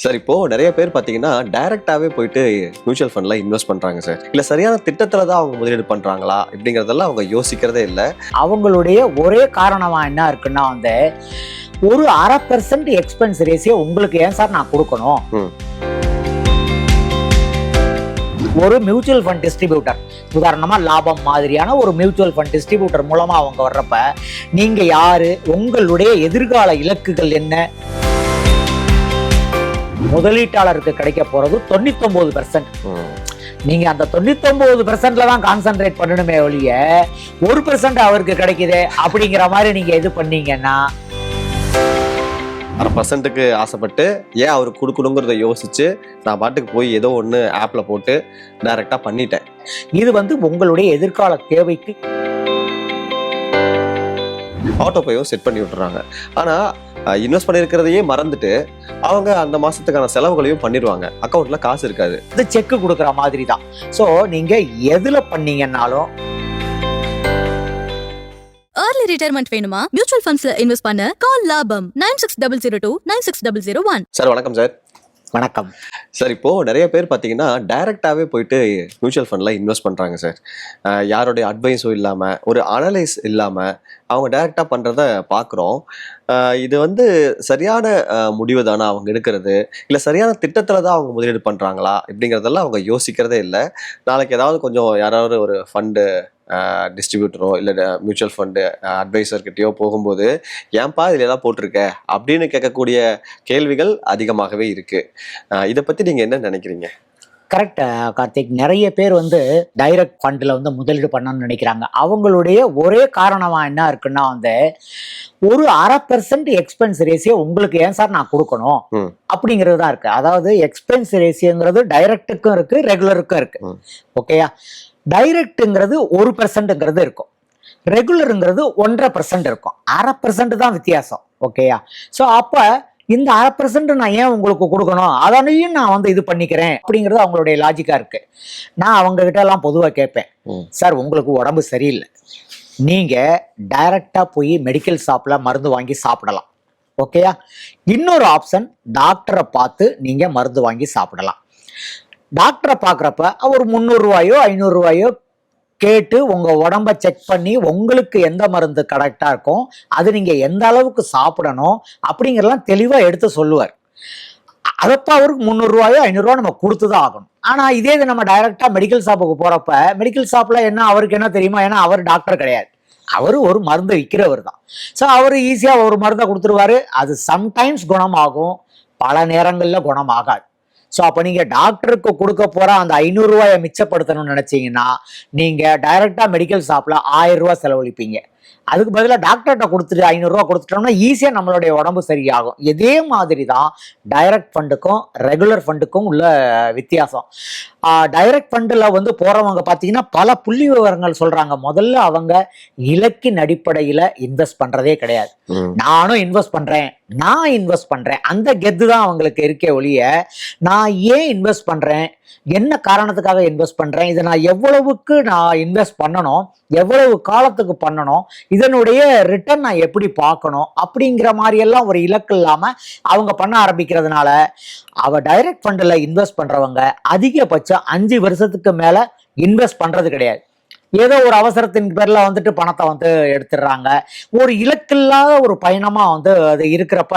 Sir இப்போ நிறைய பேர் பாத்தீங்கன்னா டைரக்டாவே போயிட்டு மியூச்சுவல் ஃபண்ட்ல இன்வெஸ்ட் பண்றாங்க சார். இல்ல சரியான திட்டத்துல தான் அவங்க முதலீடு பண்றாங்களா இப்படிங்கறதெல்லாம் அவங்க யோசிக்கிறதே இல்ல. அவங்களுடைய ஒரே காரணமா என்ன இருக்குன்னா ஒரு 0.5% எக்ஸ்பென்ஸ் ரேஷியோ உங்களுக்கு ஏன் சார் நான் கொடுக்கணும். ஒரு மியூச்சுவல் ஃபண்ட் டிஸ்ட்ரிபியூட்டர், உதாரணமா லாபம் மாதிரியான ஒரு மியூச்சுவல் ஃபண்ட் டிஸ்ட்ரிபியூட்டர் மூலமா அவங்க வர்றப்ப நீங்க யாரு, உங்களுடைய எதிர்கால இலக்குகள் என்ன, முதலீட்டாளருக்கு கிடைக்க போறது 99%. நீங்க அந்த 99%ல தான் கான்சென்ட்ரேட் பண்ணணுமே ஒழிய 1% அவருக்கு கிடைக்குது அப்படிங்கிற மாதிரி நீங்க இது பண்ணீங்கன்னா 1% ஆசைப்பட்டு ஏன் அவருக்கு கொடுக்கணுங்கிறத யோசிச்சு நான் பாட்டுக்கு போய் ஏதோ ஒன்று ஆப்ல போட்டு டைரக்டா பண்ணிட்டேன். இது உங்களுடைய எதிர்கால தேவைக்கு ஆட்டோபேயும் செட் பண்ணி விட்டுறாங்க. ஆனா இன்வெஸ்ட் பண்ணிருக்கிறதையே மறந்துட்டு அவங்க அந்த மாசத்துக்கான செலவுகளையும் பண்ணிடுவாங்க. அக்கௌண்ட்ல காசு இருக்காது. இது செக் கொடுக்குற மாதிரி தான். ஸோ நீங்க எதுல பண்ணீங்கன்னாலும் early retirement வேணுமா? மியூச்சுவல் ஃபண்ட்ஸ்ல இன்வெஸ்ட் பண்ண கால் லாபம் 9600296001. சார் வணக்கம் சார். வணக்கம் சார். இப்போ நிறைய பேர் பார்த்தீங்கன்னா டைரக்டாவே போயிட்டு மியூச்சுவல் ஃபண்ட்ல இன்வெஸ்ட் பண்றாங்க சார். யாருடைய அட்வைஸும் இல்லாம, ஒரு அனலைஸ் இல்லாம அவங்க டைரக்டா பண்றத பார்க்குறோம். இது சரியான முடிவு தானே அவங்க எடுக்கிறது, இல்லை சரியான திட்டத்துல தான் அவங்க முதலீடு பண்றாங்களா இப்படிங்கிறதெல்லாம் அவங்க யோசிக்கிறதே இல்லை. நாளைக்கு ஏதாவது கொஞ்சம் யாராவது ஒரு ஃபண்டு டிஸ்ட்ரிபியூட்டரோ இல்லை மியூச்சுவல் ஃபண்டு அட்வைசர்கிட்டயோ போகும்போது ஏன்பா இதில் ஏதாவது போட்டிருக்க அப்படின்னு கேட்கக்கூடிய கேள்விகள் அதிகமாகவே இருக்கு. இதை பத்தி நீங்க என்ன நினைக்கிறீங்க? கரெக்ட் கார்த்திக். நிறைய பேர் டைரக்ட் ஃபண்டில் முதலீடு பண்ணணும்னு நினைக்கிறாங்க. அவங்களுடைய ஒரே காரணமா என்ன இருக்குன்னா ஒரு 0.5% எக்ஸ்பென்ஸ் ரேஷியோ உங்களுக்கு ஏன் சார் நான் கொடுக்கணும் அப்படிங்கிறது தான் இருக்கு. அதாவது எக்ஸ்பென்ஸ் ரேஷியோங்கிறது டைரக்டுக்கும் இருக்கு, ரெகுலருக்கும் இருக்கு. ஓகேயா? டைரக்ட்ங்கிறது 1% இருக்கும், ரெகுலருங்கிறது 1.5% இருக்கும். 0.5% தான் வித்தியாசம். ஓகேயா? ஸோ அப்ப இந்த 0.5% நான் ஏன் உங்களுக்கு கொடுக்கணும், அதனையும் நான் இது பண்ணிக்கிறேன் அப்படிங்கிறது அவங்களுடைய லாஜிக்கா இருக்கு. நான் அவங்க கிட்ட எல்லாம் பொதுவாக கேட்பேன், சார் உங்களுக்கு உடம்பு சரியில்லை, நீங்க டைரக்டா போய் மெடிக்கல் ஷாப்ல மருந்து வாங்கி சாப்பிடலாம். ஓகேயா? இன்னொரு ஆப்ஷன், டாக்டரை பார்த்து நீங்க மருந்து வாங்கி சாப்பிடலாம். டாக்டரை பார்க்குறப்ப அவர் 300 ரூபாயோ 500 ரூபாயோ கேட்டு உங்க உடம்ப செக் பண்ணி உங்களுக்கு எந்த மருந்து கரெக்டா இருக்கும், அது நீங்க எந்த அளவுக்கு சாப்பிடணும் அப்படிங்கிறதெல்லாம் தெளிவா எடுத்து சொல்லுவார். அதப்ப அவருக்கு 300 ரூபாயோ 500 ரூபாய் நம்ம கொடுத்துதான் ஆகணும். ஆனா இதே இது நம்ம டைரக்டா மெடிக்கல் ஷாப்புக்கு போறப்ப மெடிக்கல் ஷாப்ல என்ன அவருக்கு என்ன தெரியுமா, ஏன்னா அவர் டாக்டர் கிடையாது, அவரு ஒரு மருந்து விற்கிறவர் தான். ஸோ அவரு ஈஸியா ஒரு மருந்தை கொடுத்துருவாரு. அது சம்டைம்ஸ் குணமாகும், பல நேரங்கள்ல குணமாகாது. ஸோ அப்போ நீங்கள் டாக்டருக்கு கொடுக்க போகிற அந்த 500 ரூபாயை மிச்சப்படுத்தணும்னு நினச்சிங்கன்னா நீங்கள் டைரெக்டாக மெடிக்கல் ஷாப்பில் 1000 ரூபா செலவழிப்பீங்க. அதுக்கு பதிலாக டாக்டர்கிட்ட கொடுத்துட்டு 500 ரூபா கொடுத்துட்டோம்னா ஈஸியாக நம்மளுடைய உடம்பு சரியாகும். இதே மாதிரி தான் டைரக்ட் ஃபண்டுக்கும் ரெகுலர் ஃபண்டுக்கும் உள்ள வித்தியாசம். டைரக்ட் ஃபண்டில் போகிறவங்க பார்த்தீங்கன்னா பல புள்ளி விவரங்கள் சொல்கிறாங்க. முதல்ல அவங்க இலக்கின் அடிப்படையில் இன்வெஸ்ட் பண்ணுறதே கிடையாது. நானும் இன்வெஸ்ட் பண்ணுறேன், நான் இன்வெஸ்ட் பண்ணுறேன், அந்த கெத்து தான் அவங்களுக்கு இருக்கே ஒழிய நான் ஏன் இன்வெஸ்ட் பண்ணுறேன், என்ன காரணத்துக்காக இன்வெஸ்ட் பண்ணுறேன், இதை நான் எவ்வளவுக்கு நான் இன்வெஸ்ட் பண்ணணும், எவ்வளவு காலத்துக்கு பண்ணணும், இதனுடைய ரிட்டர்ன் நான் எப்படி பார்க்கணும் அப்படிங்கிற மாதிரி எல்லாம் ஒரு இலக்கு இல்லாமல் அவங்க பண்ண ஆரம்பிக்கிறதுனால டைரக்ட் ஃபண்டில் இன்வெஸ்ட் பண்ணுறவங்க அதிகபட்சம் 5 வருஷத்துக்கு மேலே இன்வெஸ்ட் பண்ணுறது கிடையாது. ஏதோ ஒரு அவசரத்தின் பேர்ல பணத்தை எடுத்துடுறாங்க. ஒரு இலக்கில்லாத ஒரு பயணமா அது இருக்கிறப்ப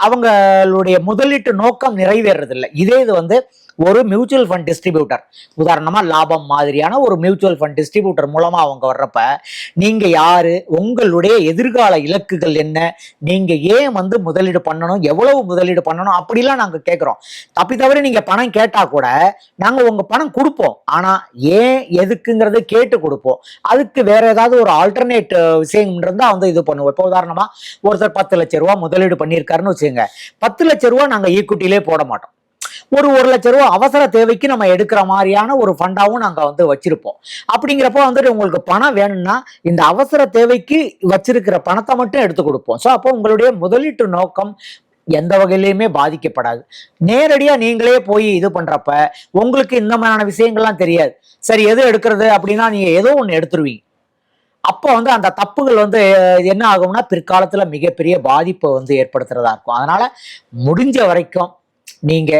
அவங்களுடைய முதலீட்டு நோக்கம் நிறைவேறதில்லை. இதே இது ஒரு மியூச்சுவல் ஃபண்ட் டிஸ்ட்ரிபியூட்டர், உதாரணமா லாபம் மாதிரியான ஒரு மியூச்சுவல் ஃபண்ட் டிஸ்ட்ரிபியூட்டர் மூலமா அவங்க வர்றப்ப நீங்க யாரு, உங்களுடைய எதிர்கால இலக்குகள் என்ன, நீங்க ஏன் முதலீடு பண்ணணும், எவ்வளவு முதலீடு பண்ணணும் அப்படிலாம் நாங்க கேட்கிறோம். தப்பி தவிர நீங்க பணம் கேட்டா கூட நாங்க உங்க பணம் கொடுப்போம், ஆனா ஏன் எதுக்குங்கிறத கேட்டு கொடுப்போம். அதுக்கு வேற ஏதாவது ஒரு ஆல்டர்னேட் விஷயம் இருந்தா இது பண்ணுவோம். இப்போ உதாரணமா ஒருத்தர் 10 லட்சம் ரூபாய் முதலீடு பண்ணியிருக்காருன்னு வச்சுங்க, 10 லட்சம் ரூபாய் நாங்க ஈக்குட்டிலே போட மாட்டோம். ஒரு 1 லட்சம் ரூபாய் அவசர தேவைக்கு நம்ம எடுக்கிற மாதிரியான ஒரு ஃபண்டாவும் நாங்க வச்சிருப்போம். அப்படிங்கிறப்போ உங்களுக்கு பணம் வேணும்னா இந்த அவசர தேவைக்கு வச்சிருக்கிற பணத்தை மட்டும் எடுத்து கொடுப்போம். ஸோ அப்போ உங்களுடைய முதலீட்டு நோக்கம் எந்த வகையிலையுமே பாதிக்கப்படாது. நேரடியா நீங்களே போய் இது பண்றப்ப உங்களுக்கு இந்த மாதிரியான விஷயங்கள்லாம் தெரியாது. சரி எது எடுக்கிறது அப்படின்னா நீங்க ஏதோ ஒன்று எடுத்துருவீங்க. அப்போ அந்த தப்புகள் என்ன ஆகும்னா பிற்காலத்துல மிகப்பெரிய பாதிப்பை ஏற்படுத்துறதா இருக்கும். அதனால முடிஞ்ச வரைக்கும் நீங்க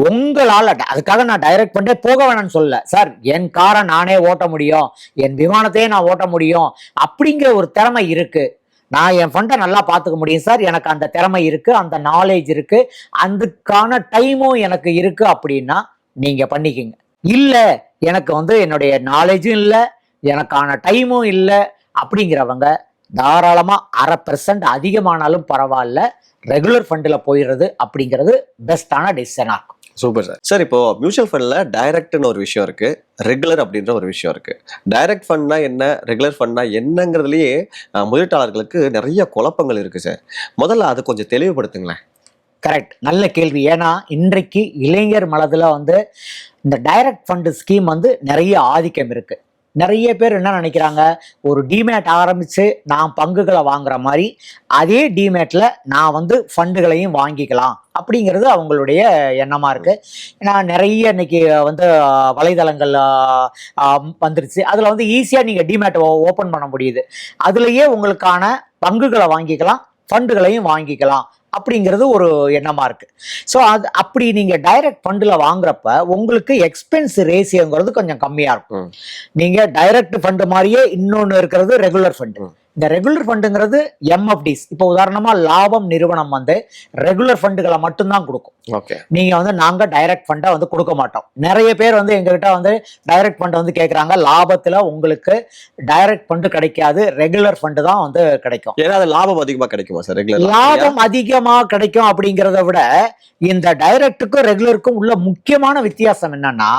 உங்களால அதுக்காக நான் டைரக்ட் பண்ணிட்டே போக வேணாம்னு சொல்லல சார். என் காரை நானே ஓட்ட முடியும், என் விமானத்தையே நான் ஓட்ட முடியும் அப்படிங்கிற ஒரு திறமை இருக்கு, நான் என் ஃபண்டை நல்லா பார்த்துக்க முடியும் சார், எனக்கு அந்த திறமை இருக்கு, அந்த நாலேஜ் இருக்கு, அதுக்கான டைமும் எனக்கு இருக்கு அப்படின்னா நீங்க பண்ணிக்கங்க. இல்ல எனக்கு வந்து என்னுடைய நாலேஜும் இல்லை, எனக்கான டைமும் இல்லை அப்படிங்கிறவங்க தாராளமா 0.5% அதிகமானாலும் பரவாயில்ல, ரெகுலர் ஃபண்டில் போயிடுறது அப்படிங்கிறது பெஸ்டான டெசிஷனாக இருக்கும். Super sir. சார் இப்போ மியூச்சுவல் ஃபண்ட்ல டைரக்ட்னு ஒரு விஷயம் இருக்கு, ரெகுலர் அப்படின்ற ஒரு விஷயம் இருக்கு. டைரக்ட் ஃபண்ட்னா என்ன, ரெகுலர் ஃபண்ட்னா என்னங்கிறதுலயே முதலீட்டாளர்களுக்கு நிறைய குழப்பங்கள் இருக்கு சார். முதல்ல அது கொஞ்சம் தெளிவுபடுத்துங்களேன். கரெக்ட், நல்ல கேள்வி. ஏன்னா இன்றைக்கு இளைஞர் மனதுல வந்து இந்த டைரக்ட் ஃபண்டு ஸ்கீம் வந்து நிறைய ஆதிக்கம் இருக்கு. நிறைய பேர் என்ன நினைக்கிறாங்க, ஒரு டிமேட் ஆரம்பிச்சு நான் பங்குகளை வாங்குற மாதிரி அதே டிமேட்ல நான் வந்து ஃபண்டுகளையும் வாங்கிக்கலாம் அப்படிங்கிறது அவங்களுடைய எண்ணமா இருக்கு. ஏன்னா நிறைய இன்னைக்கு வந்து வலைதளங்கள் வந்துருச்சு, அதுல வந்து ஈஸியா நீங்க டிமேட் ஓபன் பண்ண முடியுது, அதுலயே உங்களுக்கான பங்குகளை வாங்கிக்கலாம், ஃபண்டுகளையும் வாங்கிக்கலாம் அப்படிங்கிறது ஒரு எண்ணமா இருக்கு. ஸோ அது அப்படி நீங்க டைரக்ட் ஃபண்டில் வாங்குறப்ப உங்களுக்கு எக்ஸ்பென்ஸ் ரேஷியோங்கிறது கொஞ்சம் கம்மியா இருக்கும். நீங்க டைரக்ட் ஃபண்டு மாதிரியே இன்னொன்று இருக்கிறது ரெகுலர் ஃபண்டு. இந்த ரெகுலர் ஃபண்டுங்கிறது எம்எஃப்டிஸ். இப்போ உதாரணமா லாபம் நிறுவனம் வந்து ரெகுலர் ஃபண்டுகளை மட்டும்தான் கொடுக்கும். ஓகே, நீங்க வந்து நாங்க டைரக்ட் ஃபண்டை வந்து கொடுக்க மாட்டோம். நிறைய பேர் வந்து எங்ககிட்ட வந்து டைரக்ட் ஃபண்ட் வந்து கேட்கறாங்க, லாபத்துல உங்களுக்கு டைரக்ட் ஃபண்டு கிடைக்காது, ரெகுலர் ஃபண்டு தான் வந்து கிடைக்கும். ஏன்னா அது லாபம் அதிகமா கிடைக்குமா சார்? ரெகுலர் லாபம் அதிகமா கிடைக்கும் அப்படிங்கிறத விட இந்த டைரக்டுக்கும் ரெகுலருக்கும் உள்ள முக்கியமான வித்தியாசம் என்னன்னா,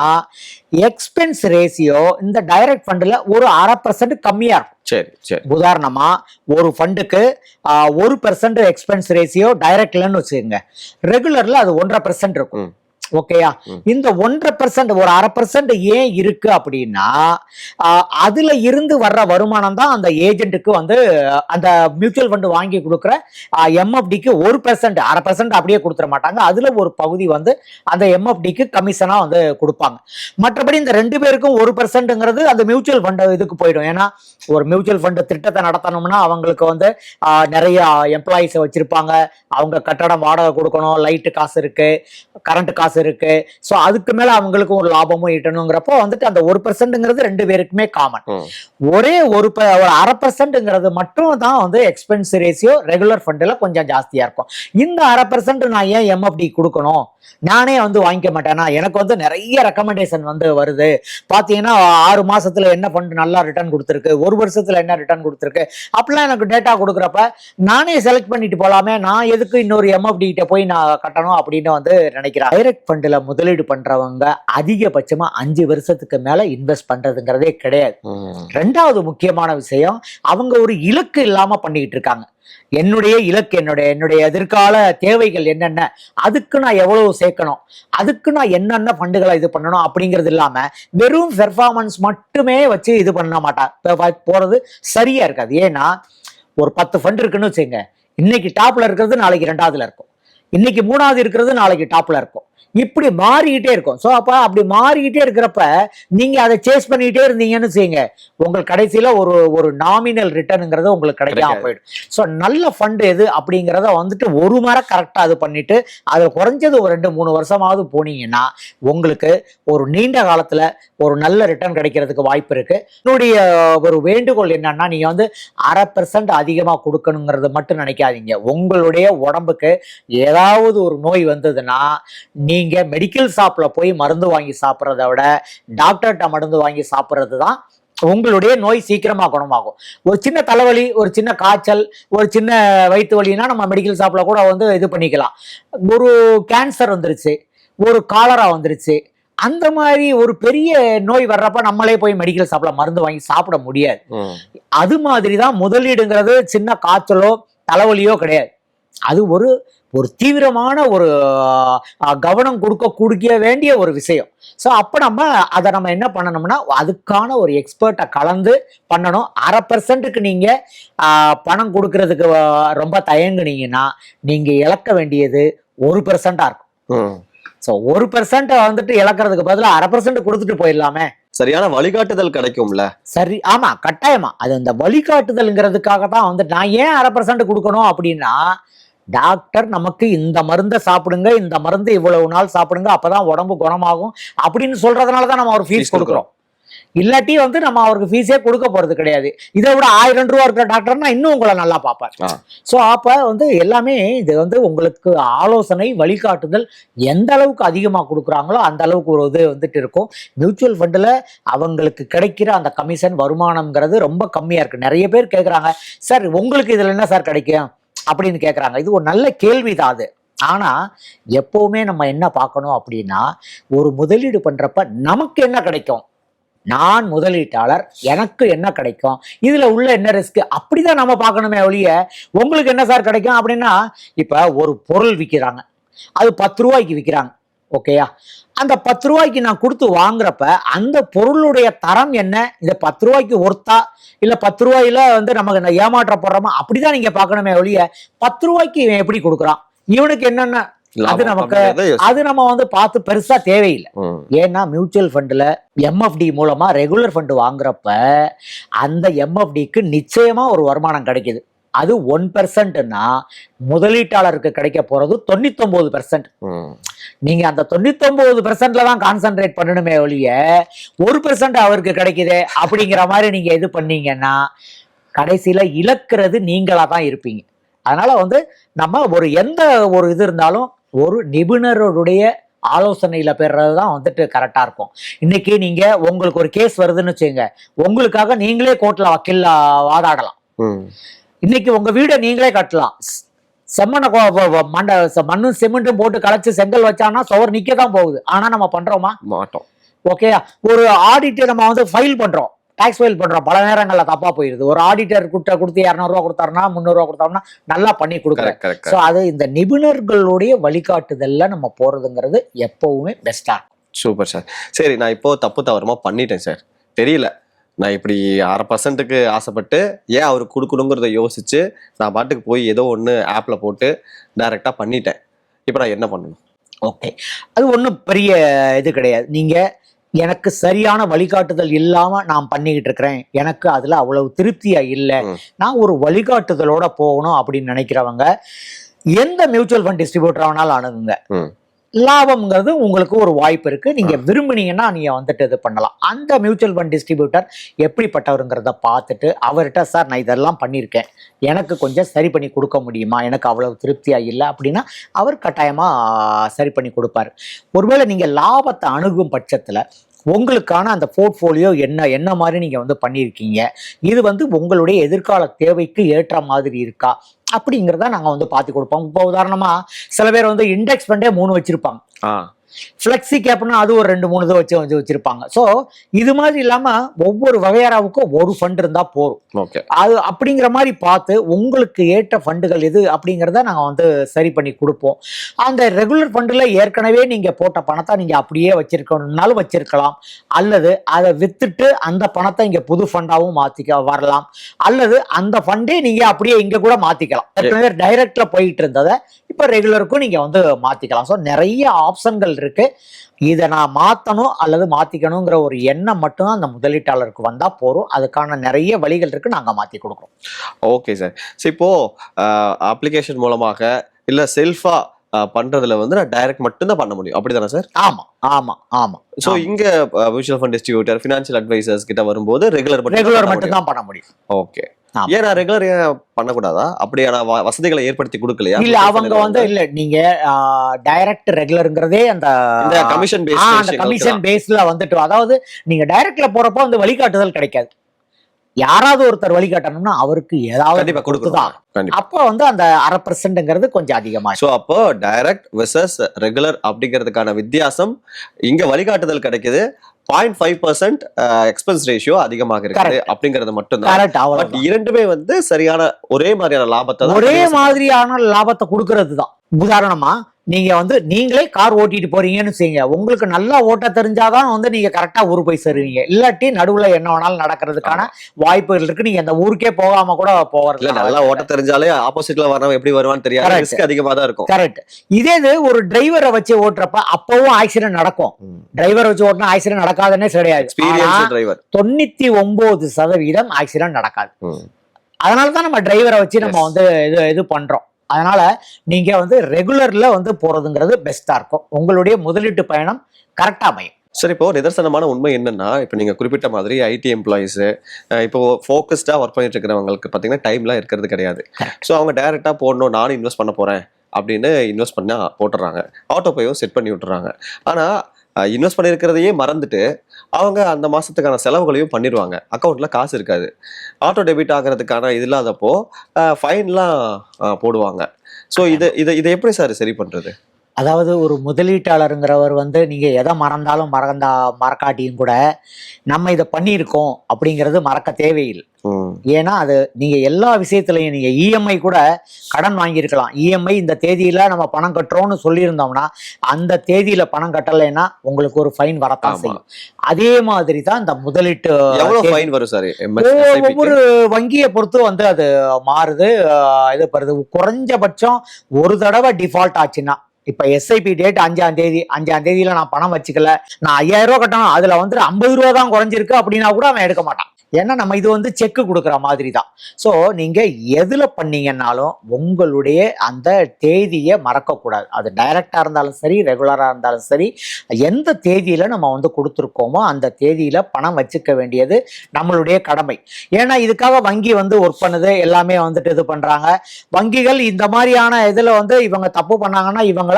எக்ஸ்பென்ஸ் ரேஷியோ இந்த டைரக்ட் ஃபண்டுல ஒரு 0.5% கம்மியா இருக்கும். சரி சரி. உதாரணமா ஒரு ஃபண்டுக்கு 1% எக்ஸ்பென்ஸ் ரேஷியோ டைரக்ட்லன்னு வச்சுக்கோங்க, ரெகுலர்ல அது 1.5% இருக்கும். ஓகேயா? இந்த 1.5% ஒரு 0.5% ஏன் இருக்கு அப்படின்னா, அதுல இருந்து வர்ற வருமானம் தான் அந்த ஏஜென்ட்டுக்கு வந்து அந்த மியூச்சுவல் ஃபண்ட் வாங்கி கொடுக்குற எம்எஃப்டிக்கு 1%, 0.5% அப்படியே கொடுத்துட மாட்டாங்க, அதுல ஒரு பகுதி வந்து அந்த எம்எஃப்டிக்கு கமிஷனா வந்து கொடுப்பாங்க. மற்றபடி இந்த 2 பேருக்கும் 1%ங்கிறது அந்த மியூச்சுவல் ஃபண்ட் இதுக்கு போயிடும். ஏன்னா ஒரு மியூச்சுவல் ஃபண்ட் திட்டத்தை நடத்தணும்னா அவங்களுக்கு வந்து நிறைய எம்ப்ளாயிஸை வச்சிருப்பாங்க, அவங்க கட்டடம் வாடகை கொடுக்கணும், லைட்டு காசு இருக்கு, கரண்ட் காசு இருக்கு. சோ அதுக்கு மேல அவங்களுக்கு ஒரு லாபமும் ஈட்டணுங்கிறப்போ வந்துட்டு அந்த 1%ங்கிறது 2 பேருக்குமே காமன். ஒரே ஒரு 0.5%ங்கிறது மட்டும் தான் வந்து எக்ஸ்பென்ஸ் ரேஷியோ ரெகுலர் ஃபண்ட்ல கொஞ்சம் ஜாஸ்தியா இருக்கும். இந்த 0.5% நான் ஏன் எம்எஃப்டி கொடுக்கணும், நானே வந்து வாங்கிக்க மாட்டேன்னா, எனக்கு வந்து நிறைய ரெக்கமெண்டேஷன் வந்து வருது. பாத்தீங்கன்னா 6 மாசத்துல என்ன ஃபண்ட் நல்லா ரிட்டர்ன் கொடுத்துருக்கு, 1 வருஷத்துல என்ன ரிட்டர்ன் கொடுத்துருக்கு, அப்படிலாம் எனக்கு டேட்டா கொடுக்குறப்ப நானே செலக்ட் பண்ணிட்டு போலாமே, நான் எதுக்கு இன்னொரு எம்எஃப்டி கிட்ட போய் நான் கட்டணும் அப்படின்னு வந்து நினைக்கிறேன். டைரக்ட் ஃபண்ட்ல முதலீடு பண்றவங்க அதிகபட்சமா 5 வருஷத்துக்கு மேல இன்வெஸ்ட் பண்றதுங்கிறதே கிடையாது. ரெண்டாவது முக்கியமான விஷயம், அவங்க ஒரு இலக்கு இல்லாம பண்ணிட்டு இருக்காங்க. என்னுடைய இலக்கு, என்னுடைய எதிர்கால தேவைகள் என்னென்ன, அதுக்கு நான் எவ்வளவு சேர்க்கணும், அதுக்கு நான் என்னென்ன ஃபண்டுகளை இது பண்ணணும் அப்படிங்கிறது இல்லாம வெறும் பெர்ஃபார்மன்ஸ் மட்டுமே வச்சு இது பண்ண மாட்டா போறது சரியா இருக்காது. ஏன்னா ஒரு 10 ஃபண்ட் இருக்குன்னு வச்சுங்க, இன்னைக்கு டாப்ல இருக்கிறது நாளைக்கு 2வதுல இருக்கும், இன்னைக்கு 3வது இருக்கிறது நாளைக்கு டாப்ல இருக்கும், இப்படி மாறிக்கிட்டே இருக்கும். ஸோ அப்ப அப்படி மாறிக்கிட்டே இருக்கிறப்ப நீங்க அதை சேஸ் பண்ணிக்கிட்டே இருந்தீங்கன்னு செய்யுங்க, உங்களுக்கு கடைசியில ஒரு நாமினல் ரிட்டர்னுங்கிறது உங்களுக்கு கிடைக்காம போயிடும். ஸோ நல்ல ஃபண்ட் எது அப்படிங்கிறத வந்துட்டு ஒரு முறை கரெக்டா அது பண்ணிட்டு அதில் குறைஞ்சது ஒரு 2-3 வருஷமாவது போனீங்கன்னா உங்களுக்கு ஒரு நீண்ட காலத்துல ஒரு நல்ல ரிட்டர்ன் கிடைக்கிறதுக்கு வாய்ப்பு இருக்கு. என்னுடைய ஒரு வேண்டுகோள் என்னன்னா, நீங்க வந்து 0.5% அதிகமா கொடுக்கணுங்கிறது மட்டும் நினைக்காதீங்க. உங்களுடைய உடம்புக்கு ஏதாவது ஒரு நோய் வந்ததுன்னா நீங்க மெடிக்கல் ஷாப்ல போய் மருந்து வாங்கி சாப்பிட்றத விட டாக்டர்கிட்ட மருந்து வாங்கி சாப்பிட்றது தான் உங்களுடைய நோய் சீக்கிரமா குணமாகும். ஒரு சின்ன தலைவலி, ஒரு சின்ன காய்ச்சல், ஒரு சின்ன வயிற்று வலினா நம்ம மெடிக்கல் ஷாப்ல கூட வந்து இது பண்ணிக்கலாம். ஒரு கேன்சர் வந்துருச்சு, ஒரு காலரா வந்துருச்சு, அந்த மாதிரி ஒரு பெரிய நோய் வர்றப்ப நம்மளே போய் மெடிக்கல் ஷாப்ல மருந்து வாங்கி சாப்பிட முடியாது. அது மாதிரிதான் முதலீடுங்கிறது சின்ன காய்ச்சலோ தலைவலியோ கிடையாது, அது ஒரு தீவிரமான ஒரு கவனம் கொடுக்க வேண்டிய ஒரு விஷயம். ஸோ அப்போ அதை நம்ம என்ன பண்ணணும்னா, அதுக்கான ஒரு எக்ஸ்பர்ட்டை கலந்து பண்ணணும். 0.5%க்கு நீங்க பணம் கொடுக்கறதுக்கு ரொம்ப தயங்குனீங்கன்னா நீங்க இழக்க வேண்டியது 1%-ஆ இருக்கும். ஸோ 1% வந்துட்டு இழக்கிறதுக்கு பதிலாக 0.5% கொடுத்துட்டு போயிடலாமே. சரியான வழிகாட்டுதல் கிடைக்கும்ல. சரி, ஆமா, கட்டாயமா. அது இந்த வழிகாட்டுதல்ங்கிறதுக்காக தான் வந்து நான் ஏன் 0.5% கொடுக்கணும் அப்படின்னா, டாக்டர் நமக்கு இந்த மருந்தை சாப்பிடுங்க, இந்த மருந்து இவ்வளவு நாள் சாப்பிடுங்க, அப்பதான் உடம்பு குணமாகும் அப்படின்னு சொல்றதுனால தான் நம்ம ஒரு Fees ஃபீஸ் கொடுக்குறோம். இல்லாட்டி வந்து நம்ம அவருக்கு ஃபீஸே கொடுக்க போறது கிடையாது. இதை விட 1000 ரூபா இருக்கிற டாக்டர்னா இன்னும் உங்களை நல்லா பார்ப்பார். ஸோ அப்ப வந்து எல்லாமே இது வந்து உங்களுக்கு ஆலோசனை வழிகாட்டுதல் எந்த அளவுக்கு அதிகமாக கொடுக்குறாங்களோ அந்த அளவுக்கு ஒரு இது வந்துட்டு இருக்கும். மியூச்சுவல் ஃபண்டில் அவங்களுக்கு கிடைக்கிற அந்த கமிஷன் வருமானம்ங்கிறது ரொம்ப கம்மியா இருக்கு. நிறைய பேர் கேட்குறாங்க, சார் உங்களுக்கு இதுல என்ன சார் கிடைக்கும் அப்படின்னு கேட்குறாங்க. இது ஒரு நல்ல கேள்விதான் அது. ஆனா எப்பவுமே நம்ம என்ன பார்க்கணும் அப்படின்னா, ஒரு முதலீடு பண்றப்ப நமக்கு என்ன கிடைக்கும், நான் முதலீட்டாளர் எனக்கு என்ன கிடைக்கும், இதுல உள்ள என்ன ரிஸ்க், அப்படிதான் நம்ம பார்க்கணுமே ஒழிய உங்களுக்கு என்ன சார் கிடைக்கும் அப்படின்னா, இப்ப ஒரு பொருள் விற்கிறாங்க, அது 10 ரூபாய்க்கு விற்கிறாங்க, ஓகேயா? அந்த 10 ரூபாய்க்கு நான் கொடுத்து வாங்குறப்ப அந்த பொருளுடைய தரம் என்ன, இந்த 10 ரூபாய்க்கு ஒர்த்தா இல்ல 10 ரூபாயில வந்து நமக்கு ஏமாற்ற போடுறோமா, அப்படிதான் நீங்க பார்க்கணுமே ஒழிய 10 ரூபாய்க்கு இவன் எப்படி கொடுக்குறான், இவனுக்கு என்னென்ன, அது நமக்கு அது நம்ம வந்து பார்த்து பெருசா தேவையில்லை. ஏன்னா மியூச்சுவல் ஃபண்ட்ல எம்எஃப்டி மூலமா ரெகுலர் ஃபண்ட் வாங்குறப்ப அந்த எம்எஃப்டிக்கு நிச்சயமா ஒரு வருமானம் கிடைக்குது. அது 1%னா முதலீட்டாளருக்கு கிடைக்க போறது 99%. நீங்க அந்த 99%ல தான் கான்சென்ட்ரேட் பண்ணணுமே ஒழிய 1% அவருக்கு கிடைக்குது அப்படிங்கிற மாதிரி நீங்க இது பண்ணீங்கன்னா கடைசியில இழக்கிறது நீங்களா தான் இருப்பீங்க. அதனால வந்து நம்ம ஒரு எந்த ஒரு இது இருந்தாலும் ஒரு நிபுணருடைய ஆலோசனையில பெறதுதான் வந்துட்டு கரெக்டா இருக்கும். இன்னைக்கு நீங்க உங்களுக்கு ஒரு கேஸ் வருதுன்னு வச்சுங்க, உங்களுக்காக நீங்களே கோர்ட்ல வக்கீல் வாதாடலாம். இன்னைக்கு உங்க வீடை நீங்களே கட்டலாம். செம்மண்ணை மண்ணும் சிமெண்ட்டும் போட்டு கலைச்சு செங்கல் வச்சானா சுவர் நிக்கதான் போகுது. ஆனா நம்ம பண்றோமா? மாட்டோம். ஓகே, ஒரு ஆடிட்டர் நம்ம வந்து ஃபைல் பண்றோம், டாக்ஸ் ஃபைல் பண்றோம், பல நேரங்கள்ல தப்பா போயிருது. ஒரு ஆடிட்டர் கொடுத்து 200 ரூபா கொடுத்தாருன்னா 300 ரூபா கொடுத்தாருன்னா நல்லா பண்ணி கொடுக்குறேன். ஸோ அது இந்த நிபுணர்களுடைய வழிகாட்டுதல்ல நம்ம போறதுங்கிறது எப்பவுமே பெஸ்டா இருக்கும். Super sir. சரி, நான் இப்போ தப்பு தவறுமா பண்ணிட்டேன் சார், தெரியல, நான் இப்படி 1/2%க்கு ஆசைப்பட்டு ஏன் அவருக்கு கொடுக்கணுங்கிறத யோசிச்சு நான் பாட்டுக்கு போய் ஏதோ ஒன்று ஆப்ல போட்டு டைரக்டா பண்ணிட்டேன். இப்போ நான் என்ன பண்ணணும்? ஓகே, அது ஒன்றும் பெரிய இது கிடையாது. நீங்க எனக்கு சரியான வழிகாட்டுதல் இல்லாம நான் பண்ணிக்கிட்டு இருக்கிறேன், எனக்கு அதுல அவ்வளவு திருப்தியா இல்லை, நான் ஒரு வழிகாட்டுதலோட போகணும் அப்படின்னு நினைக்கிறவங்க எந்த மியூச்சுவல் ஃபண்ட் டிஸ்ட்ரிபியூட்டர் வேணாலும் அணுகுங்க. லாபம்ங்கிறது உங்களுக்கு ஒரு வாய்ப்பு இருக்கு. நீங்க விரும்புனீங்கன்னா நீங்க வந்துட்டு இது பண்ணலாம். அந்த மியூச்சுவல் ஃபண்ட் டிஸ்ட்ரிபியூட்டர் எப்படிப்பட்டவருங்கிறத பார்த்துட்டு அவர்கிட்ட, சார் நான் இதெல்லாம் பண்ணியிருக்கேன், எனக்கு கொஞ்சம் சரி பண்ணி கொடுக்க முடியுமா, எனக்கு அவ்வளவு திருப்தியா இல்லை அப்படின்னா அவர் கட்டாயமா சரி பண்ணி கொடுப்பாரு. ஒருவேளை நீங்க லாபத்தை அணுகும் பட்சத்துல உங்களுக்கான அந்த போர்ட்ஃபோலியோ என்ன மாதிரி நீங்க வந்து பண்ணியிருக்கீங்க, இது வந்து உங்களுடைய எதிர்கால தேவைக்கு ஏற்ற மாதிரி இருக்கா அப்படிங்கிறத நாங்க வந்து பார்த்து கொடுப்போம். இப்போ உதாரணமா சில பேர் வந்து இண்டெக்ஸ் ஃபண்டே 3 வச்சிருப்பாங்க, ஃப்ளெக்ஸி கேப்னா அது ஒரு 2-3 இதை வச்சிருப்பாங்க. ஸோ இது மாதிரி இல்லாம ஒவ்வொரு வகையறாவுக்கும் ஒரு ஃபண்ட் இருந்தா போதும். அது அப்படிங்கிற மாதிரி பார்த்து உங்களுக்கு ஏற்ற ஃபண்டுகள் எது அப்படிங்கிறத நாங்க வந்து சரி பண்ணி கொடுப்போம். அந்த ரெகுலர் ஃபண்டில் ஏற்கனவே நீங்க போட்ட பணத்தை நீங்க அப்படியே வச்சிருக்கணும்னாலும் வச்சிருக்கலாம், அல்லது அதை வித்துட்டு அந்த பணத்தை இங்க புது ஃபண்டாவும் மாத்திக்க வரலாம், அல்லது அந்த ஃபண்டே நீங்க அப்படியே இங்க கூட மாத்திக்கலாம். ஏற்கனவே டைரக்ட்ல போயிட்டு இருந்ததை இப்ப ரெகுலருக்கும் நீங்க வந்து மாத்திக்கலாம். ஸோ நிறைய ஆப்ஷன்கள் இருக்கு. இதை நான் மாத்தணும் அல்லது மாத்திக்கணுங்கிற ஒரு எண்ணம் மட்டும் அந்த முதலீட்டாளருக்கு வந்தா போறோம். அதுக்கான நிறைய வழிகள் இருக்கு, நாங்க மாத்தி கொடுக்குறோம். Okay sir. இப்போ அப்ளிகேஷன் மூலமாக இல்ல செல்ஃபா பண்றதுல வந்து நான் டைரக்ட் மட்டும் தான் பண்ண முடியும், அப்படிதானே சார்? ஆமா ஆமா ஆமா. சோ இங்க mutual fund distributor, financial advisers கிட்ட வரும்போது ரெகுலர் மட்டும் தான் பண்ண முடியும். ஓகே, ஏன் நான் ரெகுலர் பண்ணக்கூடாதா? அப்படியான வசதிகளை ஏற்படுத்தி கொடுக்கலையா? இல்ல அவங்க வந்து இல்ல, நீங்க டைரக்ட் ரெகுலருங்கிறதே அந்த கமிஷன் பேஸ்ல வந்துட்டு, அதாவது நீங்க டைரக்ட்ல போறப்போ அந்த வழிகாட்டுதல் கிடைக்காது. யாராவது ஒருத்தர் வழிகாட்டணும்னா அவருக்கு ஏதாவது கொடுத்துதான். அப்போ வந்து அந்த 1/2%ங்கிறது கொஞ்சம் அதிகமா. சோ அப்போ டைரக்ட் வெர்சஸ் ரெகுலர் அப்படிங்கிறதுக்கான வித்தியாசம் இங்க வழிகாட்டுதல் கிடைக்குது. 0.5% எக்ஸ்பென்ஸ் ரேஷியோ அதிகமாக இருக்குது அப்படிங்கறது மட்டும் தான். பட் இரண்டுமே வந்து சரியான ஒரே மாதிரியான லாபத்தை கொடுக்கறது தான். உதாரணமா நீங்க வந்து நீங்களே கார் ஓட்டிட்டு போறீங்கன்னு செய்யுங்க, உங்களுக்கு நல்லா ஓட்ட தெரிஞ்சாதான் வந்து நீங்க கரெக்டா ஊர் போய் சேருவீங்க. இல்லாட்டி நடுவுல என்ன வேணாலும் நடக்கிறதுக்கான வாய்ப்புகள் இருக்கு. நீங்க அந்த ஊருக்கே போகாம கூட போறது. நல்லா ஓட்ட தெரிஞ்சாலே ஆப்போசிட்ல வரவன் எப்படி வருவான்னு தெரியாது, ரிஸ்க் அதிகமா தான் இருக்கும். கரெக்ட். இதே ஒரு டிரைவரை வச்சு ஓட்டுறப்ப அப்பவும் ஆக்சிடென்ட் நடக்கும். டிரைவர் வச்சு ஓட்டினா ஆக்சிடென்ட் நடக்காதுன்னே கிடையாது. 99% ஆக்சிடென்ட் நடக்காது. அதனாலதான் நம்ம டிரைவரை வச்சு நம்ம வந்து இது பண்றோம். அதனால நீங்க வந்து ரெகுலர்ல வந்து போறதுங்கிறது பெஸ்டா இருக்கும். உங்களுடைய முதலீட்டு பயணம் கரெக்டா அமையும். சரி, இப்போ நிதர்சனமான உண்மை என்னன்னா, இப்போ நீங்க குறிப்பிட்ட மாதிரி ஐடி எம்ப்ளாயீஸ் இப்போ ஃபோக்கஸ்டா ஒர்க் பண்ணிட்டு இருக்கிறவங்களுக்கு பார்த்தீங்கன்னா டைம்லாம் இருக்கிறது கிடையாது. ஸோ அவங்க டைரக்டா போடணும், நானும் இன்வெஸ்ட் பண்ண போறேன் அப்படின்னு இன்வெஸ்ட் பண்ணா போட்டுறாங்க. ஆட்டோ பேயும் செட் பண்ணி விட்டுறாங்க. ஆனா இன்வெஸ்ட் பண்ணியிருக்கிறதையே மறந்துட்டு அவங்க அந்த மாசத்துக்கான செலவுகளையும் பண்ணிடுவாங்க. அக்கௌண்ட்ல காசு இருக்காது. ஆட்டோ டெபிட் ஆகிறதுக்கான இது இல்லாதப்போ ஃபைன்லாம் போடுவாங்க. ஸோ இதை இதை இதை எப்படி சார் சரி பண்றது? அதாவது ஒரு முதலீட்டாளருங்கிறவர் வந்து நீங்க எதை மறந்தாலும் மறக்காட்டியும் கூட நம்ம இதை பண்ணியிருக்கோம் அப்படிங்கிறது மறக்க தேவையில்லை. ஏன்னா அது நீங்க எல்லா விஷயத்துலையும் நீங்க இஎம்ஐ கூட கடன் வாங்கியிருக்கலாம். இஎம்ஐ இந்த தேதியில நம்ம பணம் கட்டுறோம்னு சொல்லியிருந்தோம்னா அந்த தேதியில பணம் கட்டலைன்னா உங்களுக்கு ஒரு ஃபைன் வரத்தான் செய்யும். அதே மாதிரி தான் இந்த முதலீட்டு எவ்வளவு ஃபைன் வரும் சார்? ஒவ்வொரு வங்கியை பொறுத்து வந்து அது மாறுது. இது வருது. குறைஞ்சபட்சம் ஒரு தடவை டிஃபால்ட் ஆச்சுன்னா, இப்ப எஸ்ஐபி டேட் 5ஆம் தேதியில நான் பணம் வச்சுக்கல, நான் 5000 ரூபாய் கட்டணும், அதுல வந்து 50 ரூபா தான் குறைஞ்சிருக்கு அப்படின்னா கூட அவன் எடுக்க மாட்டான். ஏன்னா நம்ம இது வந்து செக்கு கொடுக்குற மாதிரி தான். ஸோ நீங்க எதுல பண்ணீங்கன்னாலும் உங்களுடைய அந்த தேதியை மறக்கக்கூடாது. அது டைரக்டா இருந்தாலும் சரி, ரெகுலரா இருந்தாலும் சரி, எந்த தேதியில நம்ம வந்து கொடுத்துருக்கோமோ அந்த தேதியில பணம் வச்சுக்க வேண்டியது நம்மளுடைய கடமை. ஏன்னா இதுக்காக வங்கி வந்து ஒர்க் பண்ணுது, எல்லாமே வந்துட்டு இது பண்றாங்க. வங்கிகள் இந்த மாதிரியான இதுல வந்து இவங்க தப்பு பண்ணாங்கன்னா இவங்கள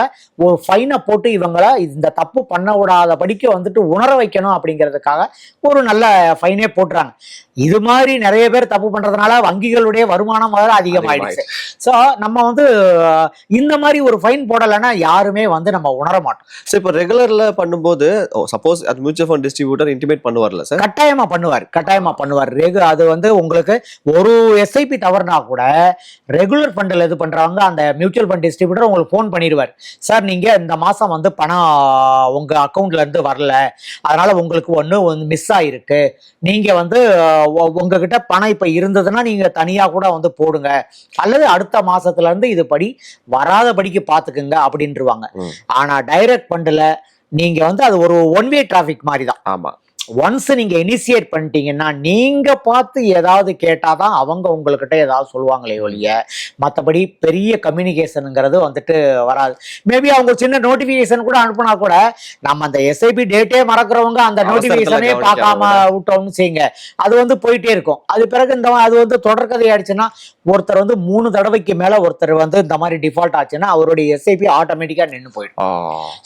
ஒரு ஃபைனை போட்டு இவங்கள இந்த தப்பு பண்ண விடாதபடிக்கு வந்துட்டு உணர வைக்கணும் அப்படிங்கிறதுக்காக ஒரு நல்ல ஃபைனே போட்டுறாங்க. இது மாதிரி நிறைய பேர் தப்பு பண்றதுனால வங்கிகளுடைய வருமானம் வேற அதிகமாயிடுச்சு. ஸோ நம்ம வந்து இந்த மாதிரி ஒரு ஃபைன் போடலைன்னா யாருமே வந்து நம்ம உணர மாட்டோம். ஸோ இப்போ ரெகுலர்ல பண்ணும்போது சப்போஸ் அது மியூச்சுவல் ஃபண்ட் டிஸ்ட்ரிபியூட்டர் இன்டிமேட் பண்ணுவார்ல சார்? கட்டாயமா பண்ணுவார். அது வந்து உங்களுக்கு ஒரு எஸ்ஐபி தவறுனா கூட ரெகுலர் ஃபண்டில் இது பண்றவங்க அந்த மியூச்சுவல் ஃபண்ட் டிஸ்ட்ரிபியூட்டர் உங்களுக்கு ஃபோன் பண்ணிடுவார். சார் நீங்க இந்த மாசம் வந்து பணம் உங்க அக்கௌண்ட்ல இருந்து வரல, அதனால உங்களுக்கு ஒன்று மிஸ் ஆயிருக்கு, நீங்க வந்து உங்ககிட்ட பணம் இப்ப இருந்ததுன்னா நீங்க தனியா கூட வந்து போடுங்க, அல்லது அடுத்த மாசத்துல இருந்து இது படி வராதபடிக்கு பாத்துக்குங்க அப்படின்ட்டுருவாங்க. ஆனா டைரக்ட் ஃபண்ட்ல நீங்க வந்து அது ஒரு ஒன் வே டிராபிக் மாதிரி தான். ஆமா. ஒன்ஸ் நீங்க இனிஷியேட் பண்ணிட்டீங்கன்னா நீங்க பார்த்து ஏதாவது கேட்டாதான் அவங்க உங்ககிட்ட ஏதாவது சொல்லுவாங்களே ஒழிய மற்றபடி பெரிய கம்யூனிகேஷனுங்கிறது வந்துட்டு வராது. மேபி அவங்க சின்ன நோட்டிபிகேஷன் கூட அனுப்புனா கூட நம்ம அந்த எஸ்ஐபி டேட்டே மறக்கிறவங்க அந்த நோட்டிபிகேஷனே பார்க்காம விட்டோம்னு செய்யுங்க, அது வந்து போயிட்டே இருக்கும். அது பிறகு அது வந்து தொடர்கதை ஆயிடுச்சுன்னா ஒருத்தர் வந்து 3 தடவைக்கு மேல ஒருத்தர் வந்து இந்த மாதிரி டிஃபால்ட் ஆச்சுன்னா அவருடைய எஸ்ஐபி ஆட்டோமேட்டிக்கா நின்று போயிடும்.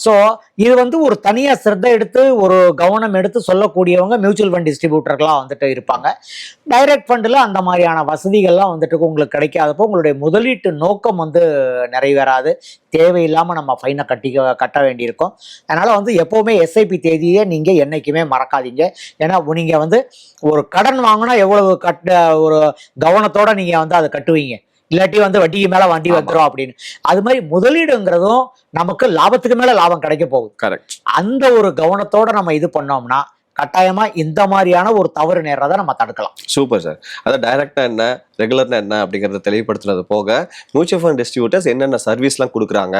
ஸோ இது வந்து ஒரு தனியா சிரத்தை எடுத்து ஒரு கவனம் எடுத்து சொல்லக்கூடியவங்க மியூச்சுவல் ஃபண்ட் டிஸ்ட்ரிபியூட்டர்களாக வந்துட்டு இருப்பாங்க. டைரக்ட் ஃபண்டில் அந்த மாதிரியான வசதிகள்லாம் வந்துட்டு உங்களுக்கு கிடைக்காதப்போ உங்களுடைய முதலீட்டு நோக்கம் வந்து நிறைவேறாது. தேவையில்லாமல் நம்ம ஃபைனை கட்ட வேண்டியிருக்கும். அதனால் வந்து எப்போவுமே எஸ்ஐபி தேதியை நீங்கள் என்றைக்குமே மறக்காதீங்க. ஏன்னா நீங்கள் வந்து ஒரு கடன் வாங்கினா எவ்வளவு ஒரு கவனத்தோடு நீங்கள் வந்து அதை கட்டுவீங்க, இல்லாட்டி வந்து வட்டிக்கு மேலே வண்டி வந்துடும் அப்படின்னு. அது மாதிரி முதலீடுங்கிறதும் நமக்கு லாபத்துக்கு மேலே லாபம் கிடைக்க போகுது. கரெக்ட். அந்த ஒரு கவனத்தோட நம்ம இது பண்ணோம்னா கட்டாயமா இந்த மாதிரியான ஒரு தவறு நேர்றதை நம்ம தடுக்கலாம். Super sir. அதாவது டைரக்டா என்ன, ரெகுலர்னா என்ன அப்படிங்கறத தெளிவுபடுத்துறது போக மியூச்சுவல் ஃபண்ட் டிஸ்ட்ரிபியூட்டர்ஸ் என்னென்ன சர்வீஸ்லாம் கொடுக்குறாங்க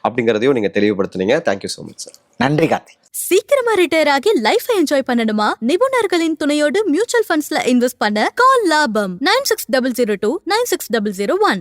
அப்படிங்கறதையும் நீங்க தெளிவுபடுத்துனீங்க. Thank you so much sir. நன்றி கார்த்தி. சீக்கிரமா ரிட்டையர் ஆகி லைஃபை என்ஜாய் பண்ணணுமா? நிபுணர்களின் துணையோடு மியூச்சுவல் ஃபண்ட்ஸ்ல இன்வெஸ்ட் பண்ண கால் லாபம் 9600296001.